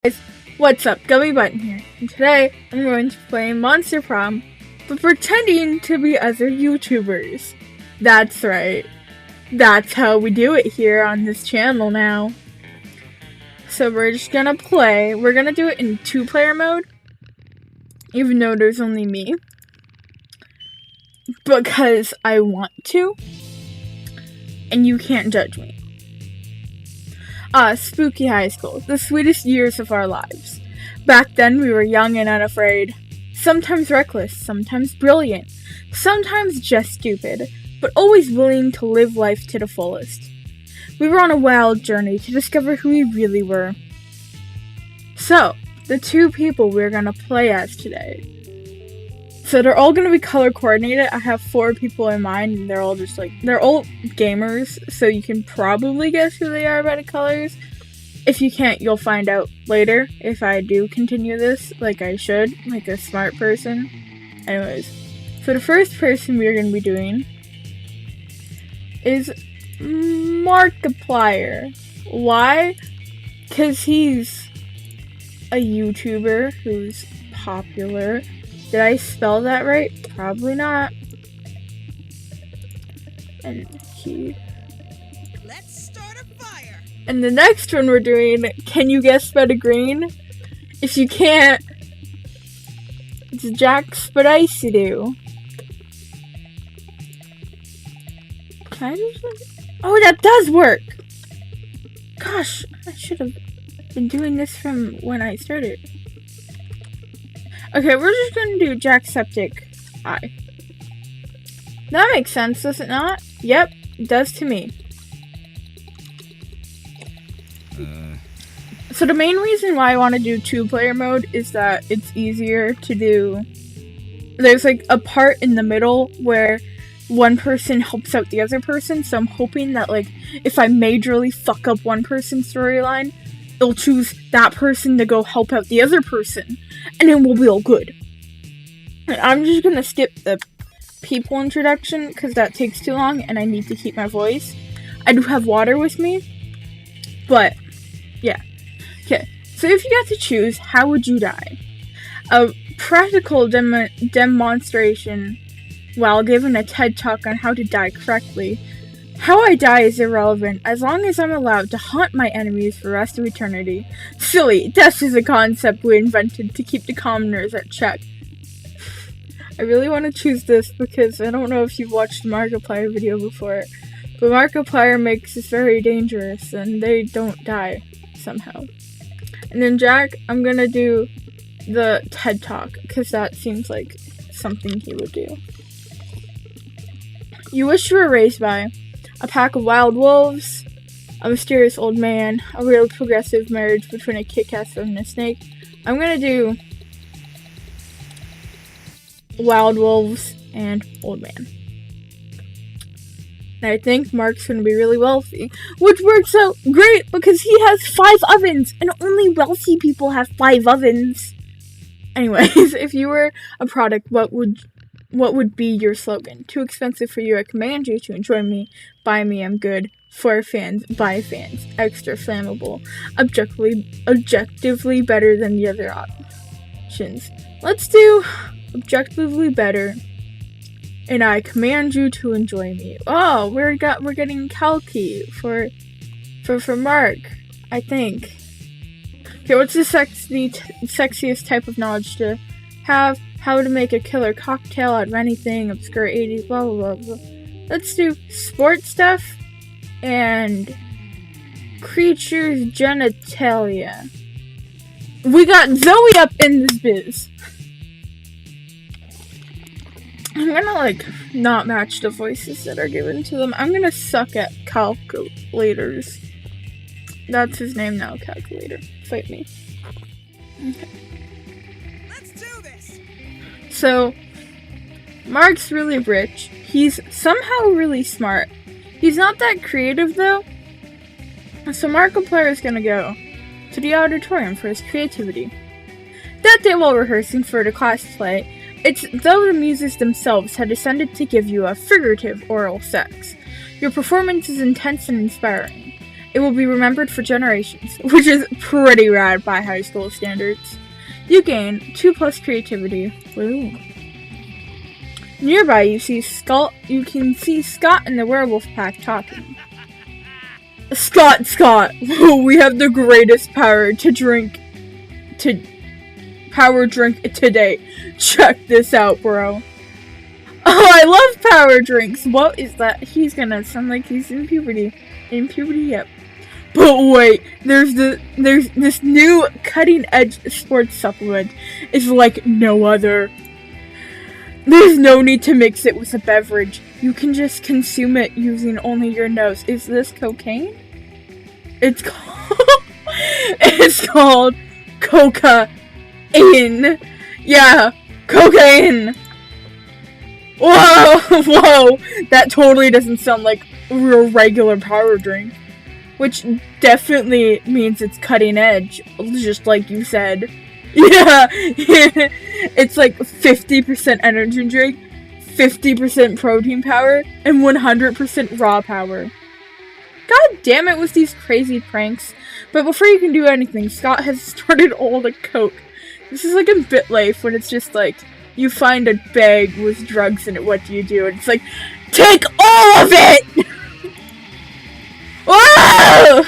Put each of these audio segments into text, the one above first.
Guys, what's up? Gummy Button here, and today I'm going to play Monster Prom, but pretending to be other YouTubers. That's right. That's how we do it here on this channel now. So we're just gonna play. We're gonna do it in 2-player mode, even though there's only me. Because I want to, and you can't judge me. Spooky high school, the sweetest years of our lives. Back then we were young and unafraid, sometimes reckless, sometimes brilliant, sometimes just stupid, but always willing to live life to the fullest. We were on a wild journey to discover who we really were. So, the 2 people we're gonna play as today. So they're all gonna be color coordinated. I have 4 people in mind, and they're all they're all gamers, so you can probably guess who they are by the colors. If you can't, you'll find out later if I do continue this, like I should, like a smart person. Anyways, so the first person we're gonna be doing is Markiplier. Why? Because he's a YouTuber who's popular. Did I spell that right? Probably not. And Let's start a fire. And the next one we're doing, can you guess by the green? If you can't, it's Jacksepticeye. Can I just... Oh, that does work! Gosh, I should have been doing this from when I started. Okay, we're just gonna do Jacksepticeye. That makes sense, does it not? Yep, it does to me. So the main reason why I want to do 2-player mode is that it's easier to do. There's like a part in the middle where one person helps out the other person, so I'm hoping that like if I majorly fuck up one person's storyline, it'll choose that person to go help out the other person, and then we'll be all good. I'm just gonna skip the people introduction, because that takes too long, and I need to keep my voice. I do have water with me, but, yeah. Okay, so if you got to choose, how would you die? A practical demonstration while giving a TED Talk on how to die correctly. How I die is irrelevant, as long as I'm allowed to haunt my enemies for the rest of eternity. Silly, death is a concept we invented to keep the commoners at check. I really want to choose this because I don't know if you've watched the Markiplier video before, but Markiplier makes this very dangerous, and they don't die, somehow. And then Jack, I'm gonna do the TED Talk, because that seems like something he would do. You wish you were raised by a pack of wild wolves, a mysterious old man, a real progressive marriage between a kick-ass and a snake. I'm gonna do wild wolves and old man. And I think Mark's gonna be really wealthy, which works out great because he has 5 ovens, and only wealthy people have 5 ovens. Anyways, if you were a product, what would be your slogan? Too expensive for you, I command you to enjoy me. Buy me, I'm good. For fans, by fans. Extra flammable. Objectively better than the other options. Let's do objectively better. And I command you to enjoy me. Oh, we're getting Kalki for Mark, I think. Okay, what's the sexiest type of knowledge to have? How to make a killer cocktail out of anything, obscure 80s, blah blah blah blah. Let's do sports stuff and creatures genitalia. We got Zoe up in this biz. I'm gonna like not match the voices that are given to them. I'm gonna suck at calculators. That's his name now, calculator. Fight me. Okay. So, Mark's really rich. He's somehow really smart. He's not that creative, though. So Markiplier is gonna go to the auditorium for his creativity. That day while rehearsing for the class play, it's though the muses themselves had decided to give you a figurative oral sex. Your performance is intense and inspiring. It will be remembered for generations, which is pretty rad by high school standards. You gain 2+ creativity. Woo. Nearby, you can see Scott and the werewolf pack talking. Scott, we have the greatest power drink today. Check this out, bro. Oh, I love power drinks. What is that? He's gonna sound like he's in puberty. In puberty, yep. But wait, there's this new cutting-edge sports supplement. It's like no other. There's no need to mix it with a beverage. You can just consume it using only your nose. Is this cocaine? It's called cocaine. Yeah, cocaine. Whoa, that totally doesn't sound like a regular power drink. Which definitely means it's cutting edge, just like you said. Yeah, it's like 50% energy drink, 50% protein power, and 100% raw power. God damn it with these crazy pranks. But before you can do anything, Scott has started all the coke. This is like in BitLife when it's just like, you find a bag with drugs in it, what do you do? And it's like, take all of it! Whoa!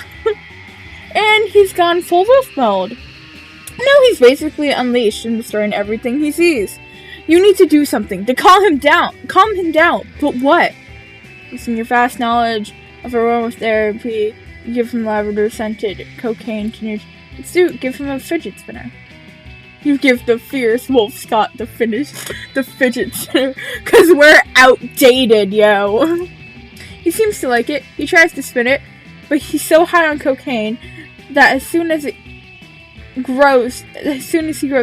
And he's gone full wolf mode. Now he's basically unleashed and destroying everything he sees. You need to do something to calm him down. But what? Using your vast knowledge of aromatherapy, give him lavender-scented cocaine to give him a fidget spinner. You give the fierce wolf Scott the fidget spinner, cause we're outdated, yo. He seems to like it. He tries to spin it, but he's so high on cocaine that as soon as he grows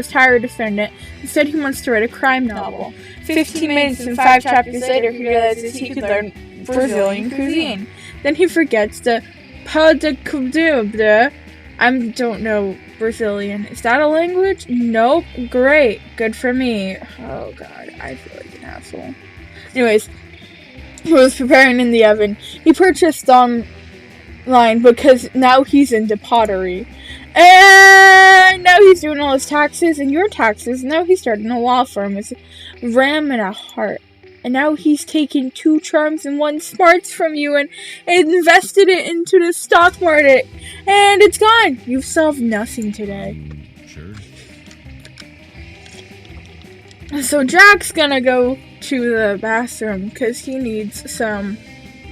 tired of spinning it, instead he wants to write a crime novel. 15 minutes and 5 chapters later, he realizes he could learn Brazilian cuisine. Then he forgets the pão de queijo. I don't know Brazilian. Is that a language? Nope. Great. Good for me. Oh god, I feel like an asshole. Anyways, he was preparing in the oven. He purchased online because now he's into pottery. And now he's doing all his taxes and your taxes. Now he's starting a law firm with Ram and a heart. And now he's taken 2 charms and 1 smarts from you and invested it into the stock market. And it's gone. You've solved nothing today. Sure. So Jack's gonna go to the bathroom because he needs some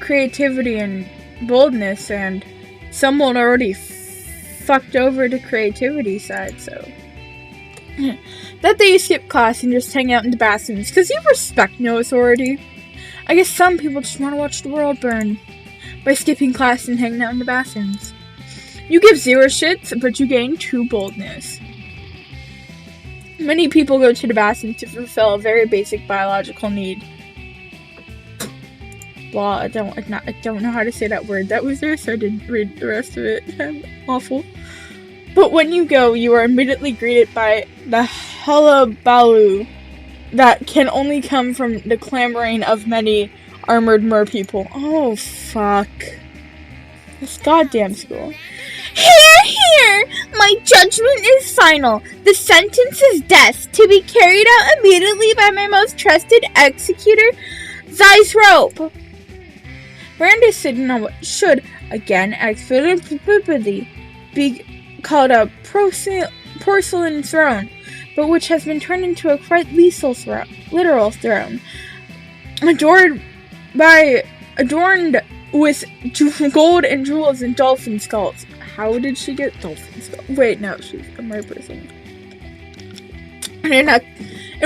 creativity and boldness, and someone already fucked over the creativity side, so that day you skip class and just hang out in the bathrooms because you respect no authority. I guess some people just want to watch the world burn by skipping class and hanging out in the bathrooms. You give 0 shits, but you gain 2 boldness. Many people go to the bathroom to fulfill a very basic biological need. Blah, I don't know how to say that word. That was there, so I didn't read the rest of it. Awful. But when you go, you are immediately greeted by the hullabaloo that can only come from the clamoring of many armored merpeople. Oh, fuck. This goddamn school. Here! My judgment is final. The sentence is death, to be carried out immediately by my most trusted executor, Zeiss Rope. Miranda is sitting on what should, again, explicitly be called a porcelain throne, but which has been turned into a quite literal throne, adorned with gold and jewels and dolphin skulls. How did she get dolphin skulls? Wait, no, she's a mermaid person. And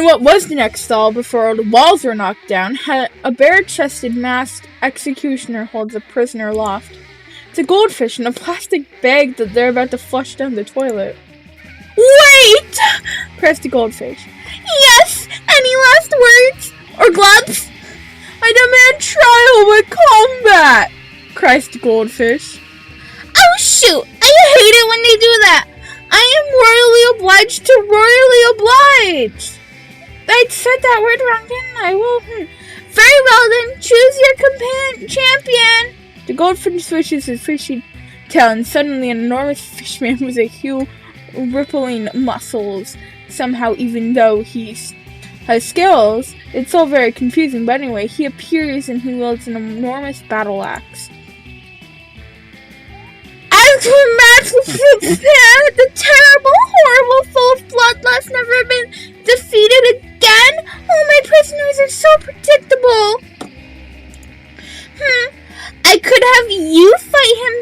what was the next stall before the walls were knocked down had a bare-chested masked executioner holds a prisoner aloft. It's a goldfish in a plastic bag that they're about to flush down the toilet. Wait! Pressed the goldfish. Yes! Any last words? Or gloves? I demand trial with combat! Cries the goldfish. Oh shoot! I hate it when they do that! I am royally obliged to royally oblige! I said that word wrong, didn't I? Well, Very well then, choose your champion! The goldfish swishes his fishy tail, and suddenly an enormous fishman with a huge rippling muscles. Somehow, even though he has scales, it's all very confusing. But anyway, he appears and he wields an enormous battle axe. As for Matt, the terrible, horrible, full of bloodlust, never been defeated again. Oh, my prisoners are so predictable. I could have you fight him,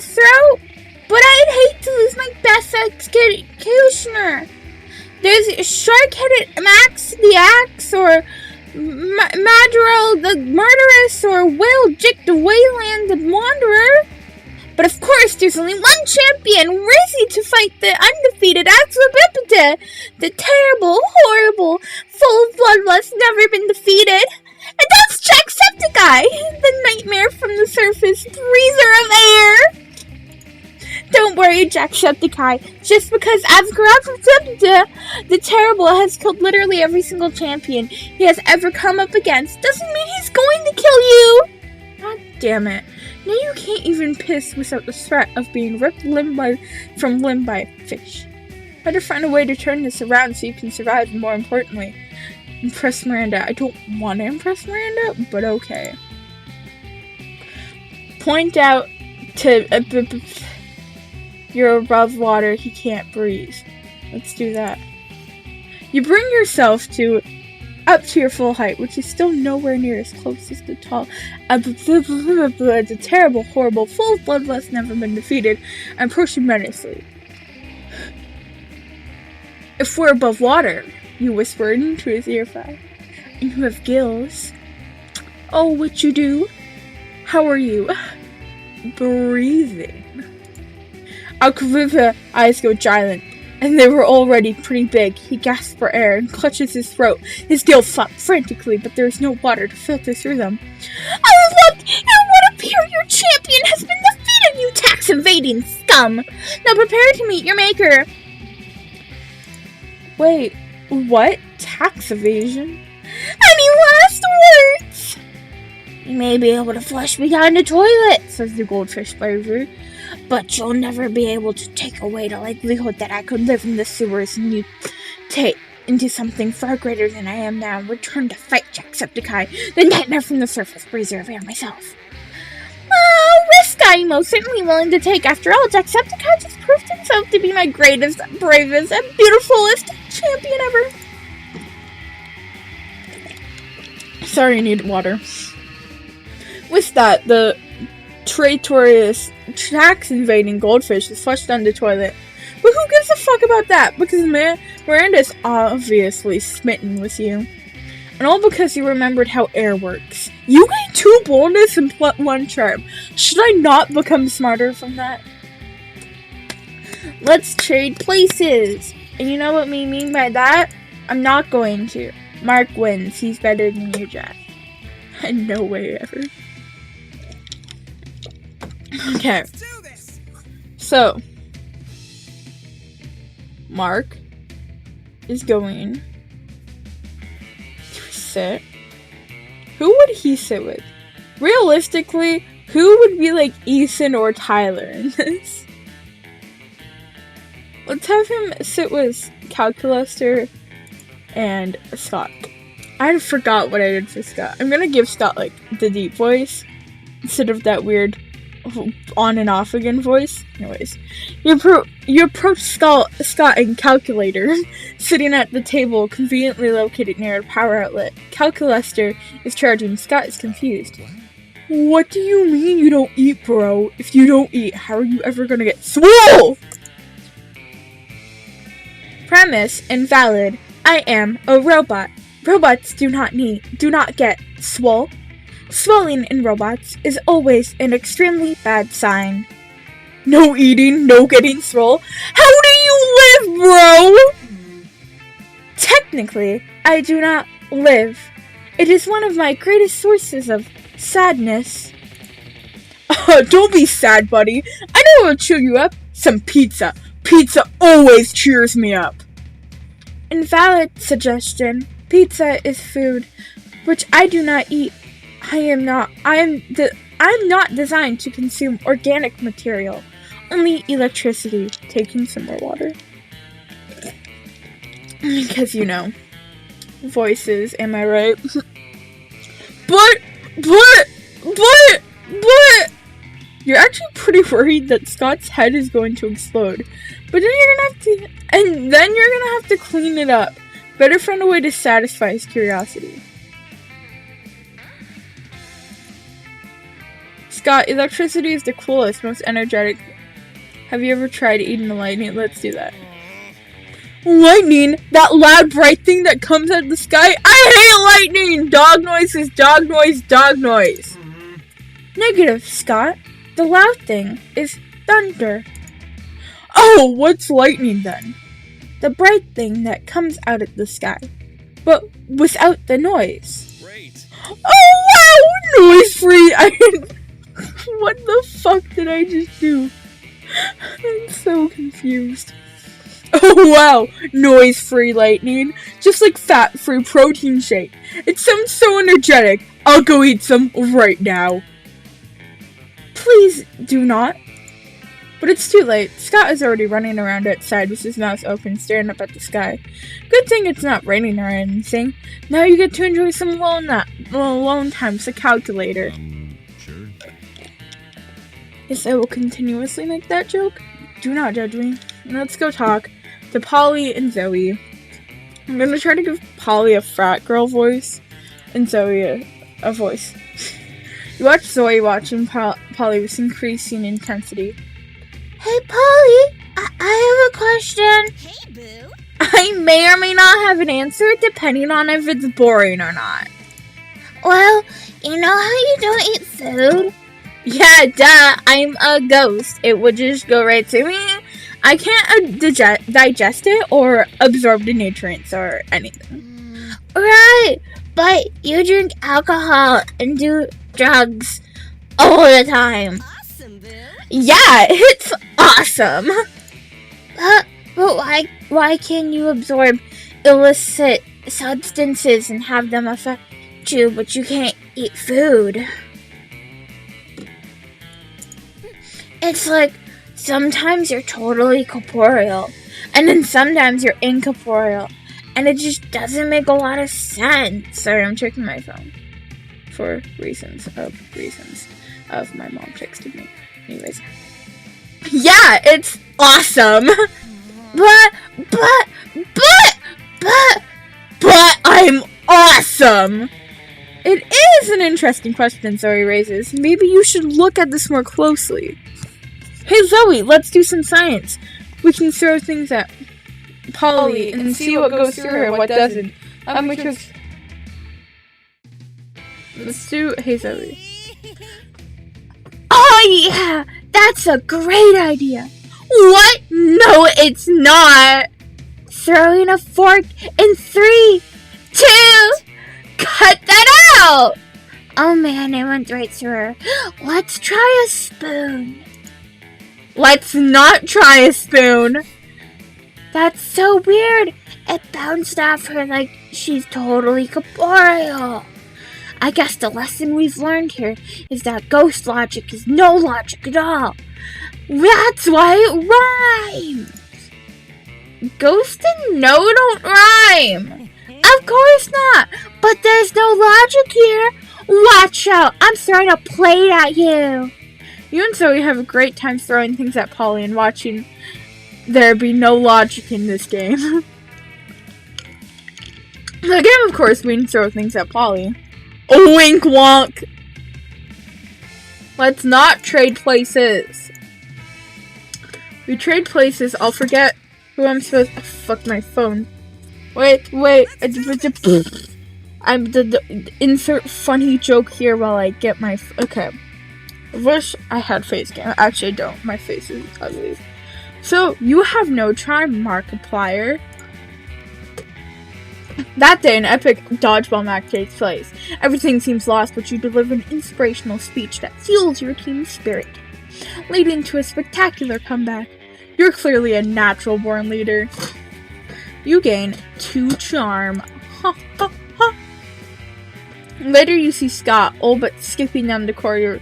Throat, but I'd hate to lose my best executioner. There's Shark-Headed Max the Axe, or Madril the Murderess, or Whale Jick the Wayland the Wanderer. But of course, there's only one champion worthy to fight the undefeated Jacksepticeye, the terrible, horrible, full of bloodlust, never been defeated. And that's Jacksepticeye, the nightmare from the surface, breather of air. Don't worry, Jacksepticeye. Just because Jacksepticeye, the terrible, has killed literally every single champion he has ever come up against, doesn't mean he's going to kill you. God damn it. Now you can't even piss without the threat of being ripped from limb by a fish. Better find a way to turn this around so you can survive, and more importantly, impress Miranda. I don't want to impress Miranda, but okay. Point out to... You're above water, he can't breathe. Let's do that. You bring yourself up to your full height, which is still nowhere near as close as the tall, the terrible, horrible, full of bloodlust, never been defeated, and approach him menacingly. If we're above water, you whispered into his earphone, and you have gills. Oh, what you do? How are you? Breathing. Alkaviva's eyes go giant, and they were already pretty big. He gasps for air and clutches his throat. His gills flap frantically, but there is no water to filter through them. Oh, look! It would appear your champion has been defeated, you tax-evading scum! Now prepare to meet your maker. Wait, what? Tax evasion? Any last words? You may be able to flush me down the toilet, says the goldfish bravery, but you'll never be able to take away the likelihood that I could live in the sewers and mutate into something far greater than I am now and return to fight Jacksepticeye, the nightmare from the surface, breather of air myself. Risk I'm most certainly willing to take. After all, Jacksepticeye just proved himself to be my greatest, bravest, and beautifulest champion ever. Sorry, I need water. With that, the traitorous tax-invading goldfish is flushed down the toilet. But who gives a fuck about that? Because Miranda's obviously smitten with you. And all because you remembered how air works. You gain 2 boldness and +1 charm. Should I not become smarter from that? Let's trade places. And you know what we mean by that? I'm not going to. Mark wins. He's better than you, Jack. No way ever. Okay. So, Mark is going to sit. Who would he sit with? Realistically, who would be like Ethan or Tyler in this? Let's have him sit with Calculaster and Scott. I forgot what I did for Scott. I'm gonna give Scott like the deep voice instead of that weird on and off again voice. Anyways, you approach Scott and Calculator sitting at the table conveniently located near a power outlet. Calculator is charging. Scott is confused. What do you mean you don't eat, bro? If you don't eat, how are you ever gonna get swole? Premise invalid. I am a robot. Robots do not get swole. Swelling in robots is always an extremely bad sign. No eating, no getting swole. How do you live, bro? Technically, I do not live. It is one of my greatest sources of sadness. Don't be sad, buddy. I know what'll cheer you up. Some pizza. Pizza always cheers me up. Invalid suggestion. Pizza is food, which I do not eat. I'm not designed to consume organic material. only electricity. Taking some more water. Because, you know, voices, am I right? But, you're actually pretty worried that Scott's head is going to explode. But then you're gonna have to clean it up. Better find a way to satisfy his curiosity. Scott, electricity is the coolest, most energetic. Have you ever tried eating the lightning? Let's do that. Lightning? That loud, bright thing that comes out of the sky? I hate lightning! Dog noise is dog noise, dog noise. Negative, Scott. The loud thing is thunder. Oh, what's lightning then? The bright thing that comes out of the sky, but without the noise. Great. Oh wow! Noise free! What the fuck did I just do? I'm so confused. Oh wow! Noise free lightning. Just like fat free protein shake. It sounds so energetic. I'll go eat some right now. Please do not. But it's too late. Scott is already running around outside with his mouth open, staring up at the sky. Good thing it's not raining or anything. Now you get to enjoy some alone time with the calculator. Sure. Yes, I will continuously make that joke. Do not judge me. Let's go talk to Polly and Zoe. I'm gonna try to give Polly a frat girl voice and Zoe a voice. You watch Zoe watching Polly with increasing intensity. Hey, Polly, I have a question. Hey, boo. I may or may not have an answer depending on if it's boring or not. Well, you know how you don't eat food? Yeah, duh, I'm a ghost. It would just go right to me. I can't digest it or absorb the nutrients or anything. Right, but you drink alcohol and do drugs all the time. Awesome, boo. Yeah, it's awesome. But why can you absorb illicit substances and have them affect you, but you can't eat food? It's like sometimes you're totally corporeal, and then sometimes you're incorporeal, and it just doesn't make a lot of sense. Sorry, I'm checking my phone for reasons of my mom texted me. Anyways. Yeah, it's awesome. But I'm awesome. It is an interesting question Zoe raises. Maybe you should look at this more closely. Hey Zoe, let's do some science. We can throw things at Polly and see what goes through her and what doesn't. Because let's do Hey Zoe. Oh yeah, that's a great idea. What? No, it's not. Throwing a fork in 3, 2, cut that out. Oh man, it went right through her. Let's try a spoon. Let's not try a spoon. That's so weird. It bounced off her like she's totally corporeal. I guess the lesson we've learned here is that ghost logic is no logic at all. That's why it rhymes. Ghost and no don't rhyme. Of course not. But there's no logic here. Watch out. I'm throwing a plate at you. You and Zoe have a great time throwing things at Polly and watching there be no logic in this game. The game, of course, means throw things at Polly. Oh, wink wonk. Let's not trade places. We trade places, I'll forget who I'm supposed to... fuck my phone. Wait. I'm the insert funny joke here while I get my... okay. I wish I had face cam. Actually, I don't. My face is ugly. So, you have no charm, Markiplier. That day, an epic dodgeball match takes place. Everything seems lost, but you deliver an inspirational speech that fuels your team's spirit, leading to a spectacular comeback. You're clearly a natural-born leader. You gain 2 charm. Later, you see Scott, all but skipping down the corridor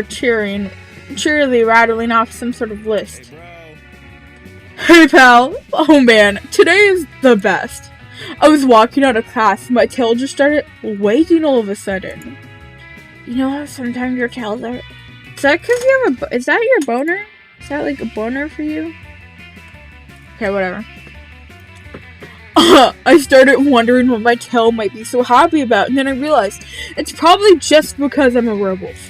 cheering cheerily rattling off some sort of list. Hey pal, oh man, today is the best. I was walking out of class, my tail just started wagging all of a sudden. You know how sometimes your tails are... Is that because you have a... Is that your boner? Is that like a boner for you? Okay, whatever. I started wondering what my tail might be so happy about, and then I realized it's probably just because I'm a werewolf.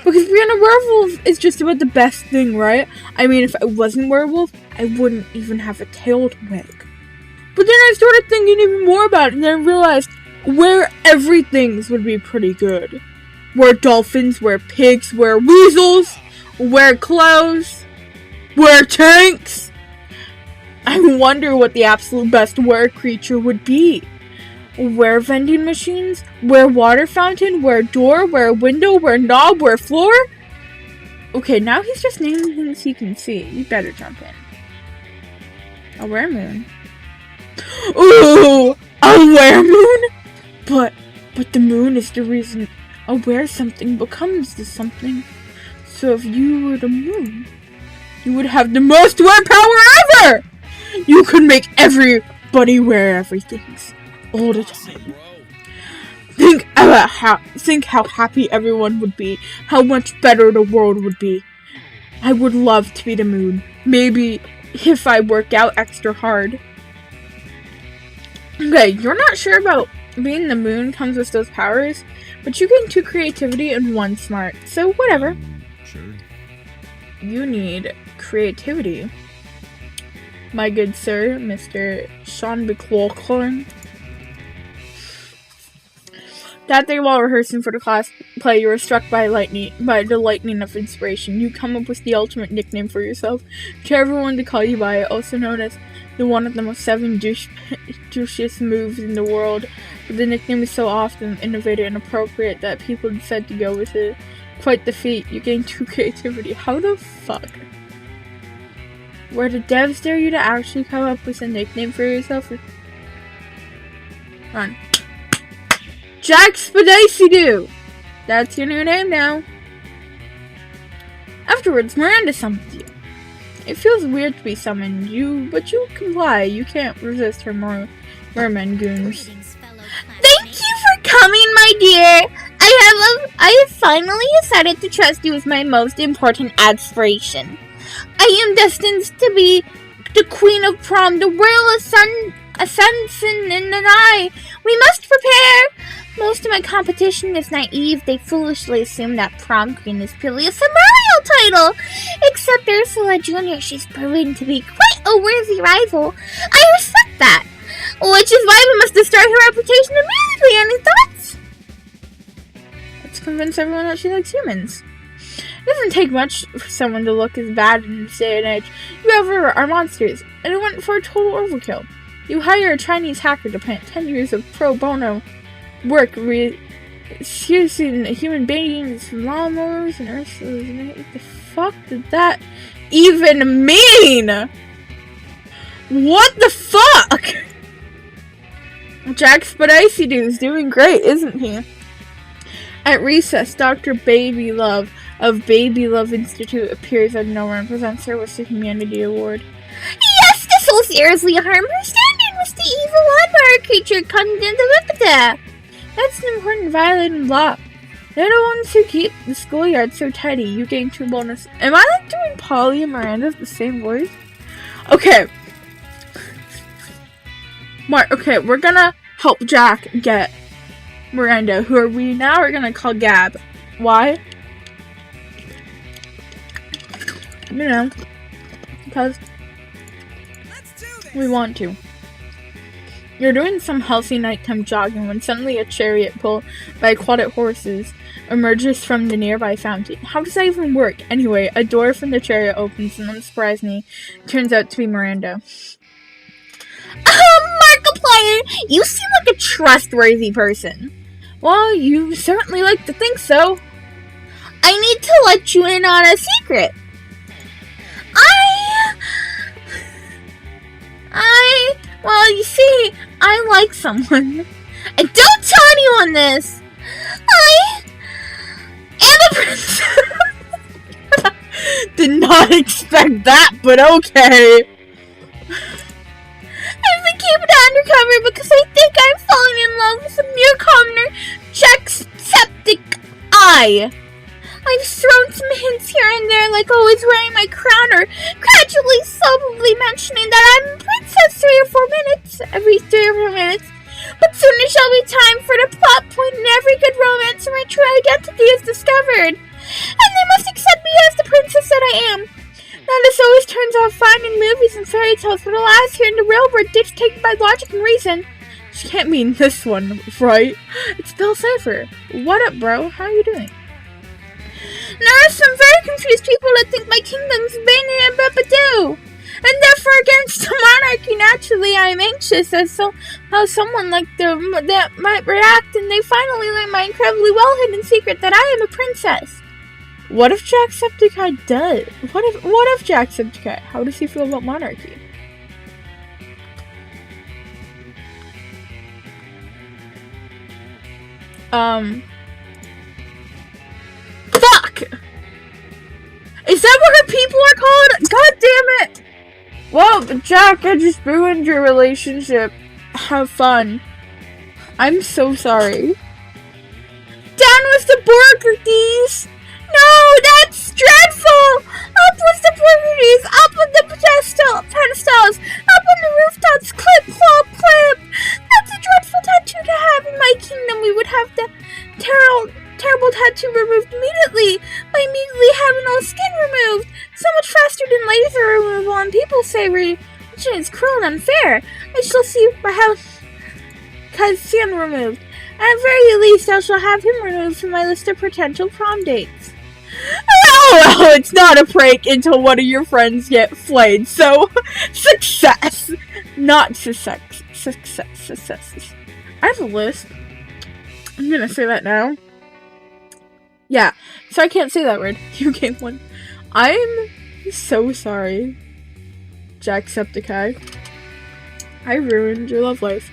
Because being a werewolf is just about the best thing, right? I mean, if I wasn't a werewolf, I wouldn't even have a tail to wag. But then I started thinking even more about it, and then I realized where everything's would be pretty good. Where dolphins, where pigs, where weasels, where clothes, where tanks. I wonder what the absolute best were creature would be. Where vending machines, where water fountain, where door, where window, where knob, where floor. Okay, now he's just naming things he can see. You better jump in. A weremoon. Ooh, a weremoon? But the moon is the reason a were something becomes the something. So if you were the moon, you would have the most were power ever! You could make everybody wear everything all the time. Think how happy everyone would be, how much better the world would be. I would love to be the moon. Maybe if I work out extra hard. Okay, you're not sure about being the moon comes with those powers, but you gain 2 creativity and 1 smart. So whatever. Sure. You need creativity, my good sir, Mr. Sean McLaughlin. That day while rehearsing for the class play, you were struck by the lightning of inspiration. You come up with the ultimate nickname for yourself, to everyone to call you by, also known as the one of the most 7 douchiest moves in the world. But the nickname is so often innovative and appropriate that people decide to go with it. Quite the feat. You gain 2 creativity. How the fuck? Were the devs dare you to actually come up with a nickname for yourself? Run. Jacksepticeye! That's your new name now. Afterwards, Miranda summons you. It feels weird to be summoned, but you comply. You can't resist her merman goons. Thank you for coming, my dear. I have finally decided to trust you as my most important aspiration. I am destined to be the queen of prom, the royal assassin, and I. We must prepare. Most of my competition is naive. They foolishly assume that prom queen is purely a familial title. Except Ursula Jr., she's proving to be quite a worthy rival. I respect that. Which is why we must destroy her reputation immediately. Any thoughts? Let's convince everyone that she likes humans. It doesn't take much for someone to look as bad in this day and age. You, however, are monsters, and it went for a total overkill. You hire a Chinese hacker to plant 10 years of pro bono work using human beings from lawnmowers and Ursula's. What the fuck did that even mean? What the fuck? Jacksepticeye is doing great, isn't he? At recess, Dr. Baby Love of Baby Love Institute appears out of nowhere and presents her with the Humanity Award. Yes, this will seriously harm her standing with the evil lawnmower creature content of epitaph. That's an important violating law. They're the ones who keep the schoolyard so tidy. You gain 2 bonus. Am I like doing Polly and Miranda the same voice? Okay. Okay, we're gonna help Jack get Miranda, who are we now are gonna call Gab. Why? You know, because we want to. You're doing some healthy nighttime jogging when suddenly a chariot pulled by aquatic horses emerges from the nearby fountain. How does that even work? Anyway, a door from the chariot opens and unsurprisingly turns out to be Miranda. Markiplier, you seem like a trustworthy person. Well, you certainly like to think so. I need to let you in on a secret. Well, you see, I like someone. And don't tell anyone this. I am a princess. Did not expect that, but okay. I've been keeping it undercover because I think I'm falling in love with a newcomer, Jacksepticeye. I've thrown some hints here and there, like always wearing my crown or gradually, subtly mentioning that I'm a princess every 3 or 4 minutes. But soon it shall be time for the plot point in every good romance where my true identity is discovered. And they must accept me as the princess that I am. Now this always turns out fine in movies and fairy tales, but alas, here in the real world, dictated by logic and reason. She can't mean this one, right? It's Bill Cipher. What up, bro? How you doing? There are some very confused people that think my kingdom's Bane and Babadoo, and therefore against the monarchy. Naturally, I am anxious as to how someone like them that might react, and they finally learn my incredibly well-hidden secret that I am a princess. What if Jacksepticeye does? What if Jacksepticeye? How does he feel about monarchy? Fuck! Is that what her people are called? God damn it! Well, Jack, I just ruined your relationship. Have fun. I'm so sorry. Down with the Borgerdies! No, that's dreadful! Up with the Borgerdies! Up with the pedestals! Up on the rooftops! Clip, clop, clip! That's a dreadful tattoo to have in my kingdom. We would have the terrible tattoo removed immediately by immediately having all skin removed. So much faster than laser removal, and people say religion is cruel and unfair. I shall see by how Kai's skin removed. At the very least, I shall have him removed from my list of potential prom dates. Oh, well, it's not a prank until one of your friends get flayed, so success! Not success. I have a list. I'm gonna say that now. Yeah, so I can't say that word. You gave one. I'm so sorry, Jacksepticeye. I ruined your love life.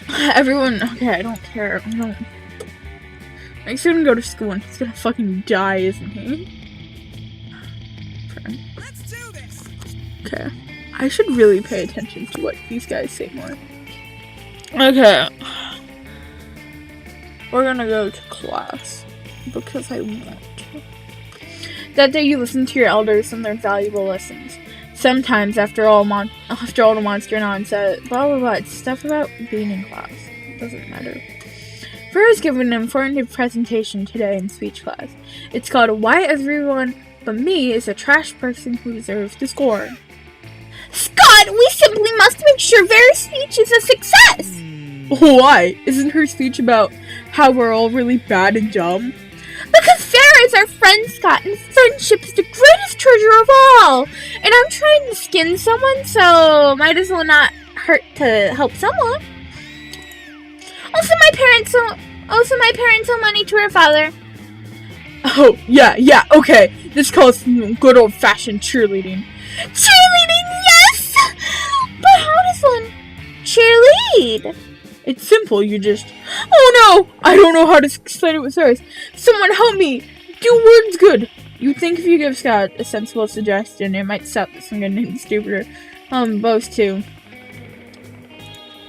Everyone, okay, I don't care. He's gonna go to school and he's gonna fucking die, isn't he? Okay. Let's do this. Okay. I should really pay attention to what these guys say more. Okay. We're gonna go to class because I want to. That day you listen to your elders and learn valuable lessons. Sometimes, after all the monster nonsense, blah blah blah, it's stuff about being in class. It doesn't matter. Vera's given an informative presentation today in speech class. It's called Why Everyone But Me is a Trash Person Who Deserves to Score. Scott, we simply must make sure Vera's speech is a success! Why? Isn't her speech about how we're all really bad and dumb? Because Vera is our friend, Scott, and friendship is the greatest treasure of all! And I'm trying to skin someone, so might as well not hurt to help someone. Also, my parents owe money to her father. Oh, yeah, okay. This calls good old-fashioned cheerleading. Cheerleading, yes! But how does one cheerlead? It's simple, you just... Oh no! I don't know how to explain it with words. Someone help me! Do words good! You'd think if you give Scott a sensible suggestion, it might stop this from getting stupider. Both too.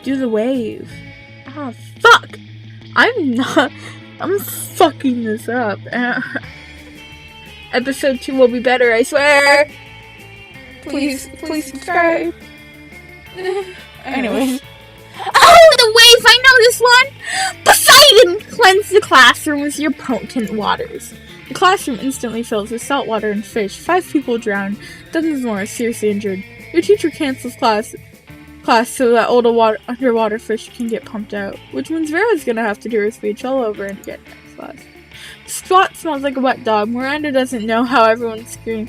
Do the wave. Ah, fuck! I'm fucking this up. Episode 2 will be better, I swear! Please subscribe. Anyway. Oh, the wave! I know this one! Poseidon! Cleanse the classroom with your potent waters. The classroom instantly fills with salt water and fish. 5 people drown. Dozens more are seriously injured. Your teacher cancels class so that all the underwater fish can get pumped out. Which means Vera's gonna have to do her speech all over again next class. The spot smells like a wet dog. Miranda doesn't know why everyone's screaming.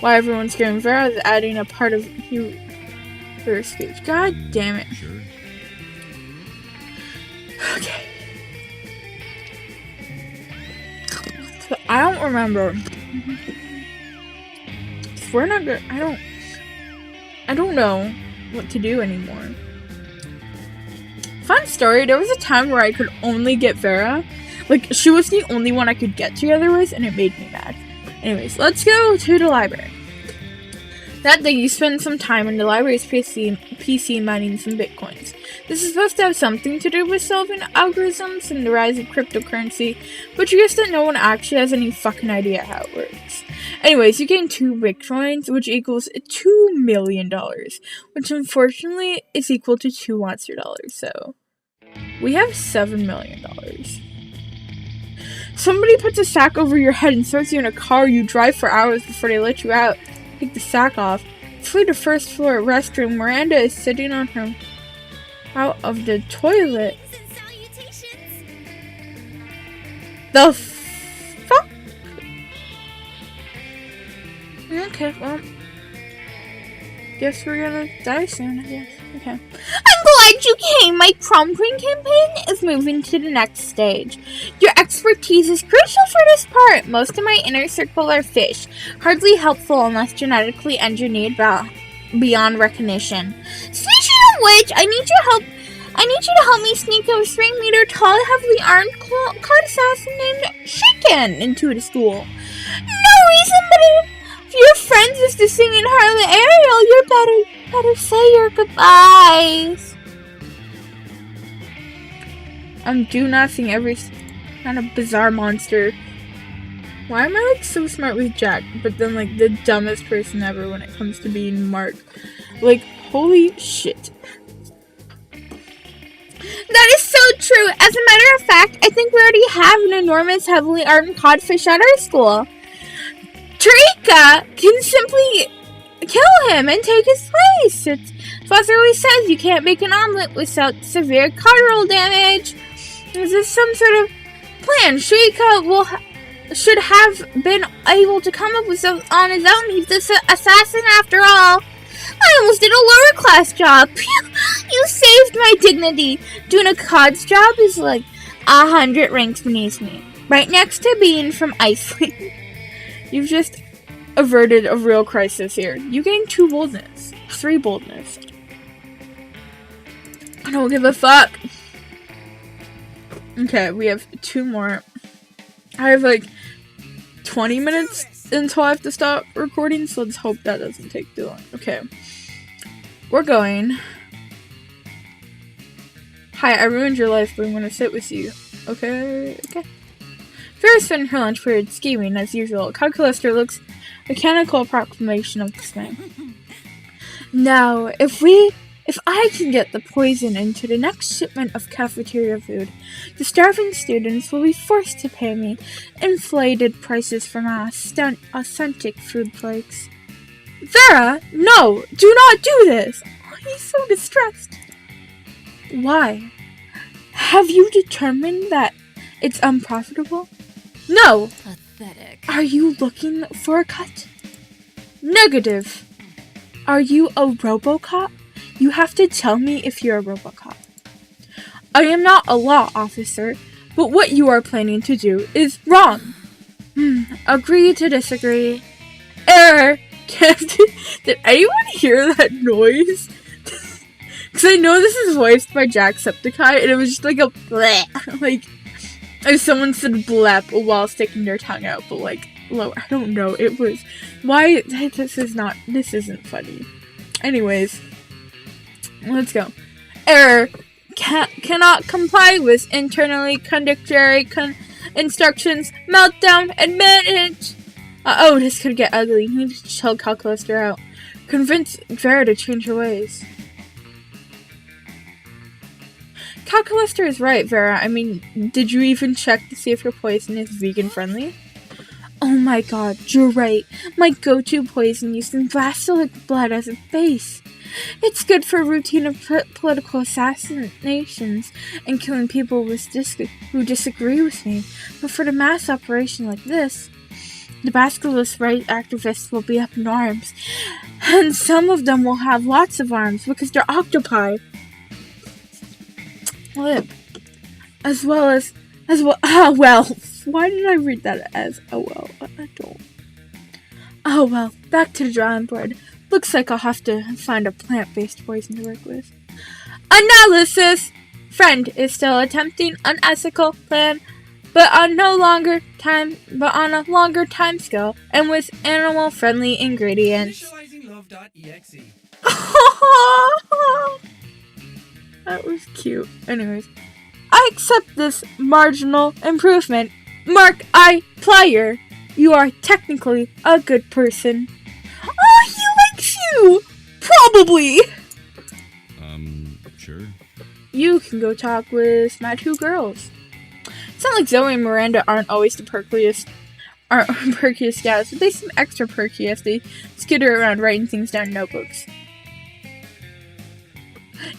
Vera's adding a part of her speech. God damn it. Sure. Okay. So I don't remember. We're not good. I don't know what to do anymore. Fun story, there was a time where I could only get Vera Like, she was the only one I could get together with, and it made me mad. Anyways, let's go to the library. That day, you spend some time in the library's PC mining some bitcoins. This is supposed to have something to do with solving algorithms and the rise of cryptocurrency, but you guess that no one actually has any fucking idea how it works. Anyways, you gain 2 bitcoins, which equals $2 million, which unfortunately is equal to 2 monster dollars, so we have $7 million. Somebody puts a sack over your head and throws you in a car you drive for hours before they let you out. Take the sack off. Flee to first floor restroom. Miranda is sitting on her out of the toilet. The fuck? Okay, well, guess we're gonna die soon, I guess. Okay. I'm glad you came! My prom queen campaign is moving to the next stage. Your expertise is crucial for this part. Most of my inner circle are fish, hardly helpful unless genetically engineered beyond recognition. Speaking of which, I need you to help me sneak a 3-meter tall, heavily armed card assassin named Shaken into the school. No reason, but if your friends is to sing in Harley Ariel, you better say your goodbyes. I'm do nothing every kind of bizarre monster. Why am I like so smart with Jack, but then like the dumbest person ever when it comes to being Mark? Like, holy shit. That is so true. As a matter of fact, I think we already have an enormous, heavily armed codfish at our school. Tarika can simply kill him and take his place. Father always says you can't make an omelet without severe collateral damage. Is this some sort of plan? Shrika should have been able to come up with on his own. He's the assassin after all. I almost did a lower class job. You saved my dignity. Doing a COD's job is like 100 ranks beneath me. Right next to being from Iceland. You've just averted a real crisis here. You gained 2 boldness. 3 boldness. I don't give a fuck. Okay, we have 2 more. I have like 20 minutes until I have to stop recording, so let's hope that doesn't take too long. Okay. We're going. Hi, I ruined your life, but I'm gonna sit with you. Okay. Vera spent her lunch period scheming as usual. Calculaster looks mechanical approximation of this thing. Now, if I can get the poison into the next shipment of cafeteria food, the starving students will be forced to pay me inflated prices for my authentic food flakes. Vera, no! Do not do this! Oh, he's so distressed. Why? Have you determined that it's unprofitable? No! Pathetic. Are you looking for a cut? Negative. Are you a RoboCop? You have to tell me if you're a RoboCop. I am not a law officer, but what you are planning to do is wrong. Agree to disagree. Error. Did anyone hear that noise? Because I know this is voiced by Jacksepticeye, and it was just like a bleh. Like, if someone said blep while sticking their tongue out, but like, low, I don't know, it was, why, this isn't funny. Anyways, let's go. Error. Cannot comply with internally contradictory instructions. Meltdown. Admit. Oh, this could get ugly. You need to chill Calculaster out. Convince Vera to change her ways. Calculaster is right, Vera. I mean, did you even check to see if your poison is vegan friendly? Oh my god, you're right. My go-to poison used in basilic blood as a base. It's good for routine of political assassinations and killing people who disagree with me. But for the mass operation like this, the basilisk right activists will be up in arms. And some of them will have lots of arms because they're octopi. As well. Why did I read that as well? I don't. Oh well, back to the drawing board. Looks like I'll have to find a plant-based poison to work with. Analysis! Friend is still attempting unethical plan but on a longer time scale and with animal-friendly ingredients. Initializing love.exe. That was cute. Anyways, I accept this marginal improvement. Markiplier, you are technically a good person. Oh, he likes you! Probably! Sure. You can go talk with my 2 girls. It's not like Zoe and Miranda aren't always the perkiest gals, but they seem extra perky as they skitter around writing things down in notebooks.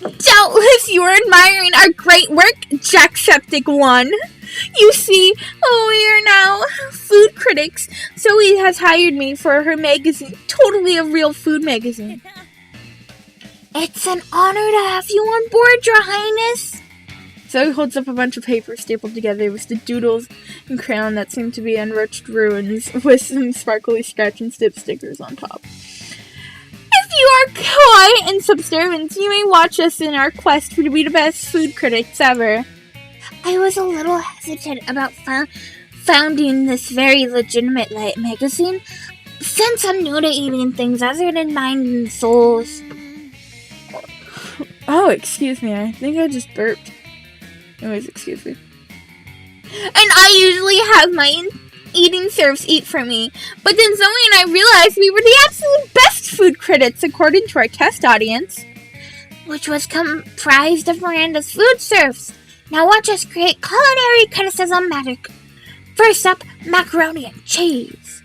Doubtless you are admiring our great work, Jacksepticeye. You see, we are now food critics. Zoe has hired me for her magazine, totally a real food magazine. It's an honor to have you on board, Your Highness. Zoe holds up a bunch of papers stapled together with the doodles and crayon that seem to be enriched ruins with some sparkly scratch and snip stickers on top. If you are quiet and subservient, you may watch us in our quest to be the best food critics ever. I was a little hesitant about founding this very legitimate magazine, since I'm new to eating things other than mind and souls. Oh, excuse me, I think I just burped. Anyways, excuse me. And I usually have my eating serfs eat for me, but then Zoe and I realized we were the absolute best food critics according to our test audience, which was comprised of Miranda's food serfs. Now watch us create culinary criticism magic. First up, macaroni and cheese.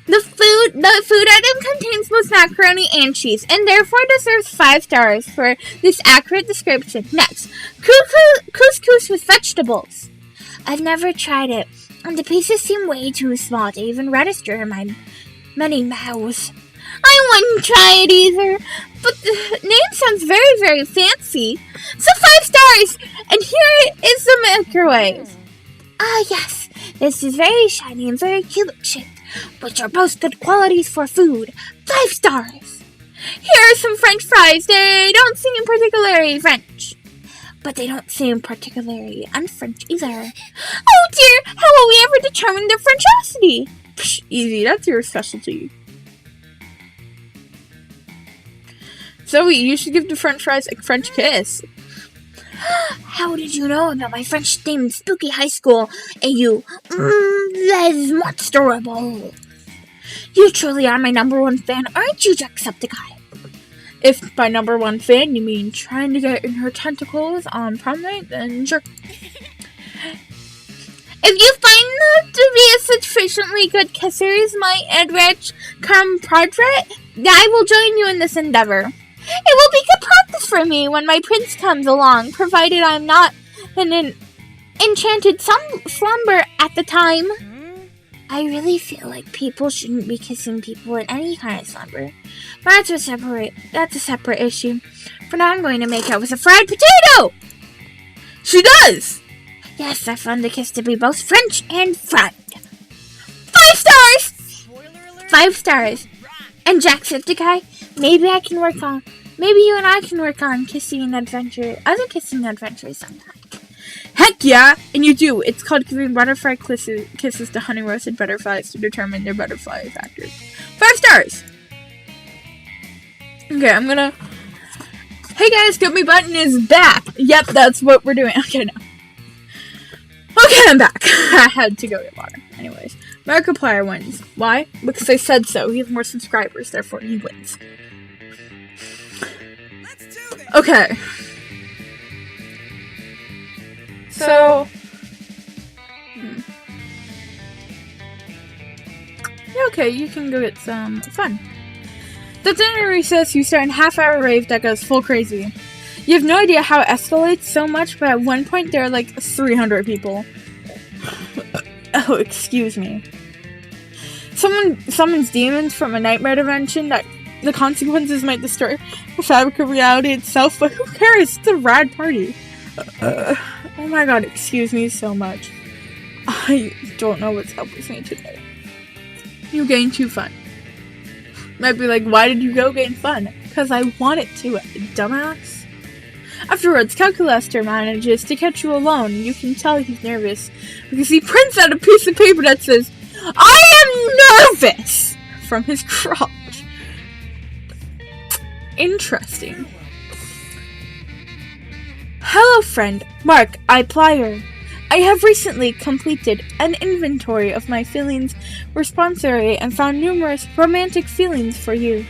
The food item contains both macaroni and cheese, and therefore deserves 5 stars for this accurate description. Next, couscous with vegetables. I've never tried it, and the pieces seem way too small to even register in my many mouths. I wouldn't try it either, but the name sounds very, very fancy. So 5 stars, and here is the microwave. Ah, yes, this is very shiny and very cube-shaped, which are both good qualities for food. 5 stars. Here are some French fries. They don't seem particularly French, but they don't seem particularly un-French either. Oh dear, how will we ever determine their Frenchosity? Psh, easy, that's your specialty. Zoe, you should give the French fries a French kiss. How did you know about my French themed spooky high school? And you, les monsterable. You truly are my #1 fan, aren't you, Jacksepticeye? If by #1 fan you mean trying to get in her tentacles on prom night, then sure. If you find them to be a sufficiently good kissers, my enriched compadre, I will join you in this endeavor. It will be good practice for me when my prince comes along, provided I'm not in an enchanted slumber at the time. I really feel like people shouldn't be kissing people in any kind of slumber. But that's a separate issue. For now, I'm going to make out with a fried potato! She does! Yes, I found the kiss to be both French and fried. 5 stars! 5 stars. And Jacksepticeye, maybe you and I can work on other kissing adventures sometime. Heck yeah! And you do. It's called giving butterfly kisses to honey roasted butterflies to determine their butterfly factors. 5 stars! Okay, I'm gonna... Hey guys, Gummy Button is back! Yep, that's what we're doing. Okay, no. Okay, I'm back. I had to go get water. Anyways, Markiplier wins. Why? Because I said so. He has more subscribers, therefore he wins. Okay. So... Yeah, okay, you can go get some fun. The dinner recess, you start a half-hour rave that goes full crazy. You have no idea how it escalates so much, but at one point there are like 300 people. Oh, excuse me. Someone summons demons from a nightmare dimension that the consequences might destroy the fabric of reality itself, but who cares? It's a rad party. Oh my god, excuse me so much. I don't know what's up with me today. You gain 2 fun. Might be like, why did you go gain fun? Because I wanted to, dumbass. Afterwards, Calculaster manages to catch you alone. You can tell he's nervous because he prints out a piece of paper that says, "I am nervous," from his crotch. Interesting. Hello, friend. Markiplier. I have recently completed an inventory of my feelings responsory and found numerous romantic feelings for you.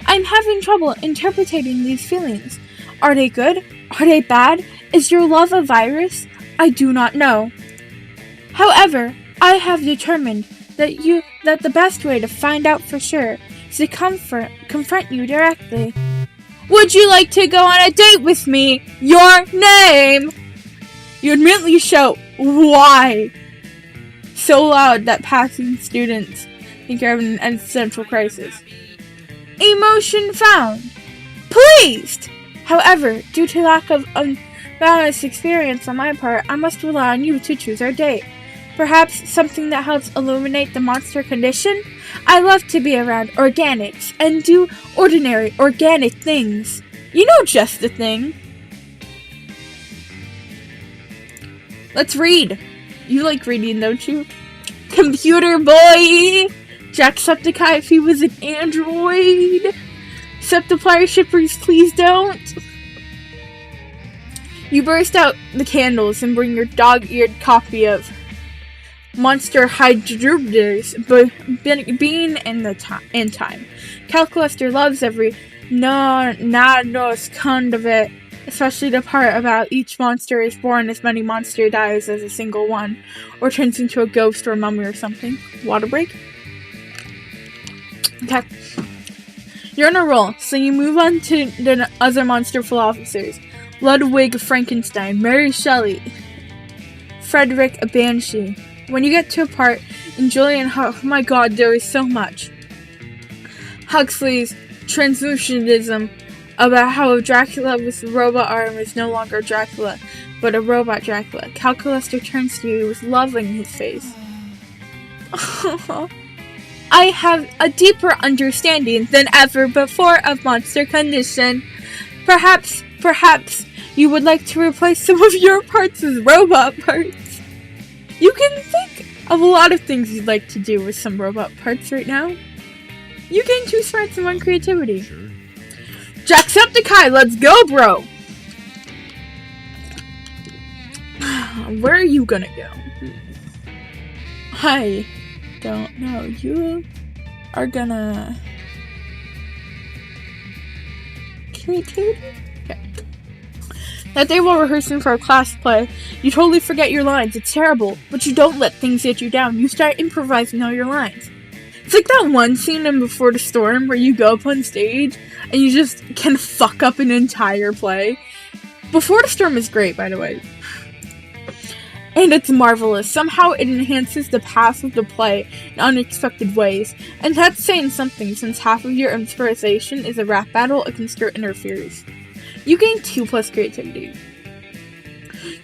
I'm having trouble interpreting these feelings. Are they good? Are they bad? Is your love a virus? I do not know. However, I have determined that the best way to find out for sure is to confront you directly. Would you like to go on a date with me? Your name! You immediately shout, "Why?" so loud that passing students think you're having an existential crisis. Emotion found. Pleased! However, due to lack of unbalanced experience on my part, I must rely on you to choose our date. Perhaps something that helps illuminate the monster condition? I love to be around organics and do ordinary organic things. You know, just the thing. Let's read. You like reading, don't you? Computer boy! Jacksepticeye if he was an android. Septiplier shippers, please don't. You burst out the candles and bring your dog-eared copy of Monster YouTubers, being in time. Calculaster loves every nanosecond of it, especially the part about each monster is born as many monster dies as a single one, or turns into a ghost or a mummy or something. Water break? Okay. You're on a roll, so you move on to the other monsterful officers. Ludwig Frankenstein, Mary Shelley, Frederick a Banshee. When you get to a part in Julian, oh my god, there is so much. Huxley's translucentism about how Dracula with robot arm is no longer Dracula, but a robot Dracula. Calculaster turns to you with love in his face. I have a deeper understanding than ever before of monster condition. Perhaps you would like to replace some of your parts with robot parts. You can think of a lot of things you'd like to do with some robot parts right now. You gain 2 smarts and 1 creativity. Sure. Jacksepticeye, let's go, bro! Where are you gonna go? I don't know. You are gonna... Creativity? Okay. That day while rehearsing for a class play, you totally forget your lines. It's terrible, but you don't let things get you down. You start improvising all your lines. It's like that one scene in Before the Storm where you go up on stage and you just can fuck up an entire play. Before the Storm is great, by the way. And it's marvelous. Somehow it enhances the path of the play in unexpected ways. And that's saying something, since half of your inspiration is a rap battle against your inner fears. You gain 2+ creativity.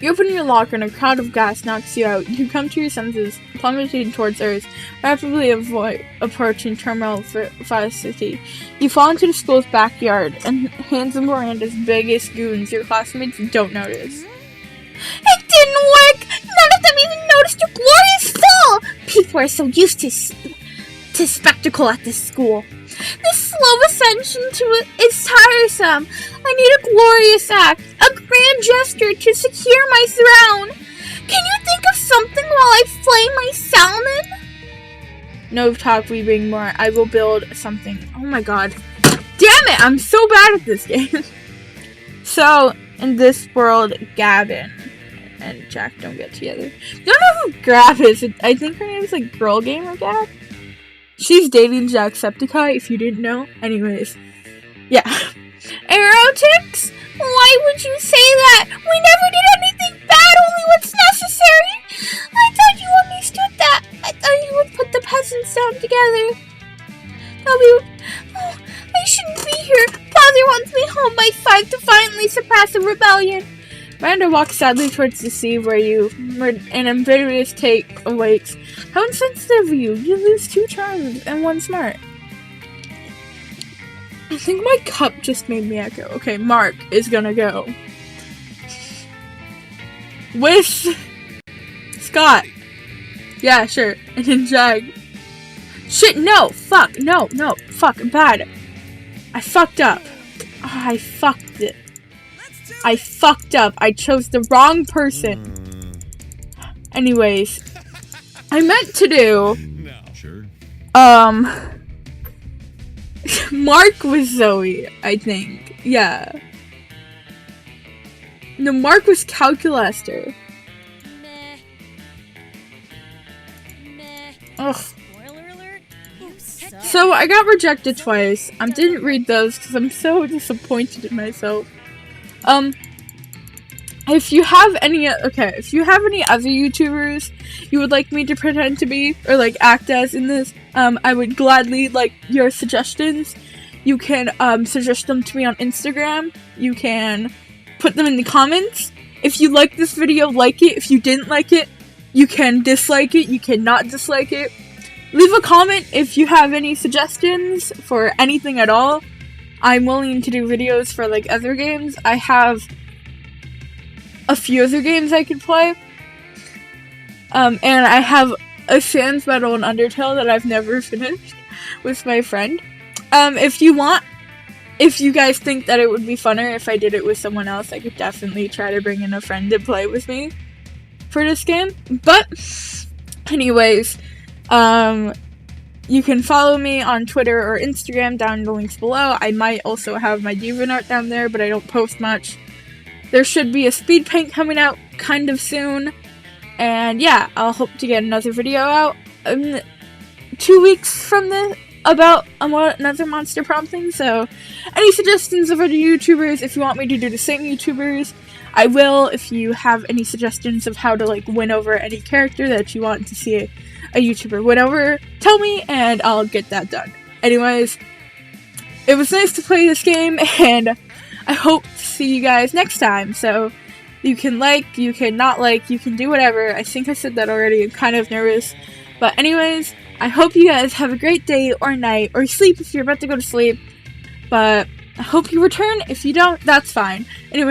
You open your locker and a cloud of gas knocks you out. You come to your senses, plummeting towards Earth, rapidly approaching terminal velocity. You fall into the school's backyard, and hands of Miranda's biggest goons your classmates don't notice. It didn't work! None of them even noticed your glorious fall! People are so used to spectacle at this school. This slow ascension to it is tiresome. I need a glorious act, a grand gesture to secure my throne. Can you think of something while I flay my salmon? No talk, we bring more. I will build something. Oh my god. Damn it, I'm so bad at this game. So, in this world, Gavin and Jack don't get together. Don't know who Gab is. I think her name is like Girl Gamer Gab. She's dating Jacksepticeye, if you didn't know. Anyways. Yeah. Erotics? Why would you say that? We never did anything bad, only what's necessary. I thought you understood that. I thought you would put the peasants down together. I shouldn't be here. Father wants me home by 5 to finally surpass a rebellion. Miranda walks sadly towards the sea where an ambiguous take awakes. How insensitive of you. You lose 2 charms and 1 smart. I think my cup just made me echo. Okay, Mark is gonna go. with Scott. Yeah, sure. And then Jag. Shit, no! Fuck, no, fuck, bad. I fucked up. I fucked it. I fucked up. I chose the wrong person. Anyways, I meant to do, Mark was Zoe, I think. Yeah. No, Mark was Calculaster. Ugh. So, I got rejected twice. I didn't read those because I'm so disappointed in myself. If you have any other YouTubers you would like me to pretend to be, or like act as in this, I would gladly like your suggestions. You can, suggest them to me on Instagram. You can put them in the comments. If you like this video, like it. If you didn't like it, you can dislike it. You cannot dislike it. Leave a comment if you have any suggestions for anything at all. I'm willing to do videos for like other games. I have a few other games I could play. And I have a Sans Battle and Undertale that I've never finished with my friend. If you guys think that it would be funner if I did it with someone else, I could definitely try to bring in a friend to play with me for this game. But, anyways, you can follow me on Twitter or Instagram down in the links below. I might also have my Divan art down there, but I don't post much. There should be a speed paint coming out kind of soon. And yeah, I'll hope to get another video out 2 weeks from this about another Monster Prom thing. So any suggestions of other YouTubers, if you want me to do the same YouTubers, I will. If you have any suggestions of how to like win over any character that you want to see a YouTuber win over, tell me and I'll get that done. Anyways, it was nice to play this game, and I hope to see you guys next time. So you can like, you can not like, you can do whatever. I think I said that already. I'm kind of nervous. But anyways, I hope you guys have a great day or night, or sleep if you're about to go to sleep. But I hope you return. If you don't, that's fine. Anyway.